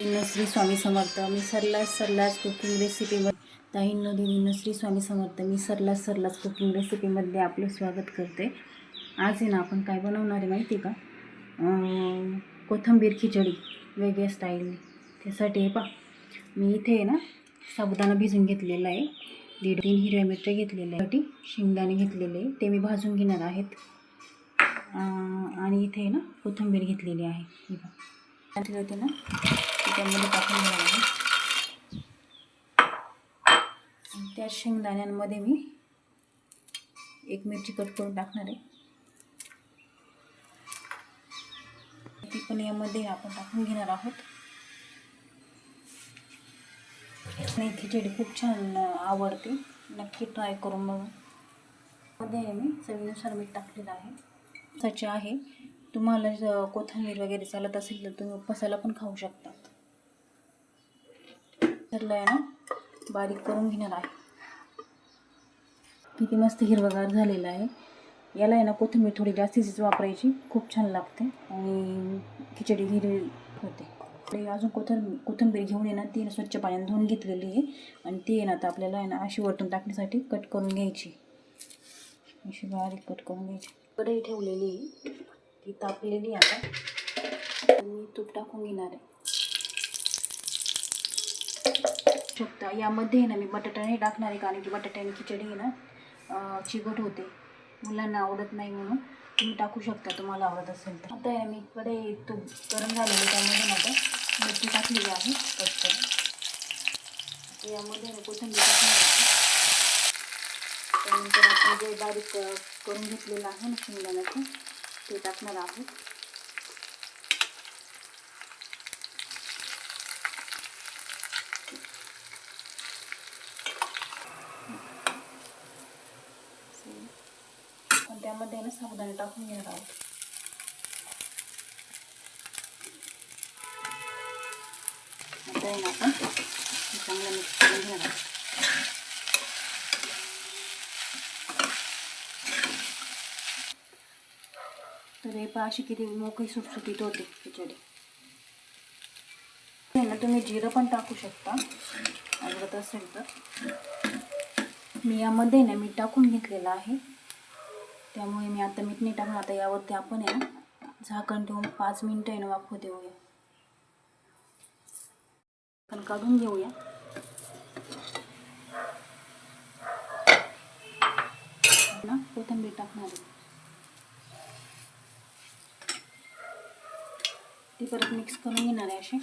श्री स्वामी समर्थ. मी सरलाच cooking रेसिपीमध्ये ताईंनो देवींनो Shri Swami Samarth. मी सरलाच cooking रेसिपीमध्ये आपलं स्वागत करते. आज आहे ना आपण काय बनवणार आहे माहिती का? कोथिंबीर खिचडी वेगळ्या स्टाईलने. त्यासाठी हे पहा, मी इथे आहे ना साबुदाणा भिजून घेतलेला आहे, 1.5-3 हिरव्या मिरच्या घेतलेल्या आहे, शेंगदाणे घेतलेले आहे, ते मी भाजून घेणार आहेत. आणि इथे ना कोथिंबीर घेतलेली आहे. ही पहा होते ना, त्याच्यामध्ये टाकून घेणार आहे. आणि त्या शेंगदाण्यांमध्ये मी एक मिरची कट करून टाकणार आहे. ती पण यामध्ये आपण टाकून घेणार आहोत. नाही, खिचडी खूप छान आवडते, नक्की ट्राय करून बघा. मध्ये मी चवीनुसार मीठ टाकलेलं आहे. सच्चा आहे. तुम्हाला कोथिंबीर वगैरे चालत असेल तर तुम्ही उपवासाला पण खाऊ शकता. त्याला आहे ना बारीक करून घेणार आहे. किती मस्त हिरवगार झालेला आहे. याला आहे ना कोथिंबीर थोडी जास्तीच वापरायची, खूप छान लागते आणि खिचडी हिरवी होते. अजून कोथिंबीर घेऊन आहे ना ती स्वच्छ पाण्याने धुवून घेतलेली आहे आणि ती आहे ना आता आपल्याला आहे ना अशी वरतून टाकण्यासाठी कट करून घ्यायची. अशी बारीक कट करून घ्यायची. कढई ठेवलेली आहे, ती तापलेली आता मी तूप टाकून घेणार आहे. शकता यामध्ये आहे ना मी बटाटा नाही टाकणार आहे, कारण की बटाट्याने खिचडी आहे ना चिकट होते, मुलांना आवडत नाही, म्हणून तुम्ही टाकू शकता तुम्हाला आवडत असेल तर. आता आहे मी कढई तूप गरम झालेली, त्यामध्ये आता मिरची टाकलेली आहे कट करून. आता यामध्ये कोथिंबीर टाकणार आहे. त्यानंतर आपण जे बारीक करून घेतलेलं आहे ना शेंगदाण्याचं ते टाकणार आहोत. आणि त्यामध्ये ना साबुदाणे टाकून घेणार आहोत. आता आहे ना आपण चांगलं मिक्स करून घेणार आहोत. तर हे पहा अशी किती मोकळी सुटसुटीत होते खिचडी. ना तुम्ही जिरं पण टाकू शकता आवडत असेल तर. मी यामध्ये ना मीठ टाकून घेतलेलं आहे, त्यामुळे मी आता मीठ नाही टाकणार. आता यावरती आपण आहे ना झाकण ठेवून 5 मिनिटं आहे ना वाफू देऊया. पण काढून घेऊया. ना कोथिंबीर टाकणार आहे, ती परत मिक्स करून घेणार आहे अशी.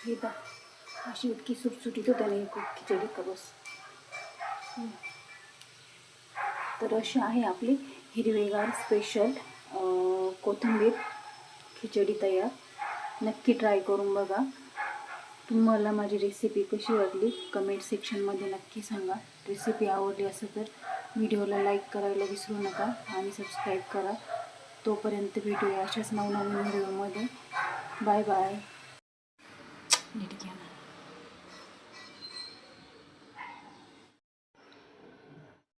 हे पहा अशी इतकी सुटसुटीत होते ना खूप खिचडी का बस. तर अशी आहे आपली हिरवेगार स्पेशल कोथिंबीर खिचडी तयार. नक्की ट्राय करून बघा. तुम्हाला माझी रेसिपी कशी वाटली कमेंट सेक्शनमध्ये नक्की सांगा. रेसिपी आवडली असेल तर व्हिडिओला लाईक करायला विसरू नका आणि सबस्क्राईब करा. तोपर्यंत भेटूया अशाच नवनवीन व्हिडिओमध्ये. Bye bye. नीट घ्या.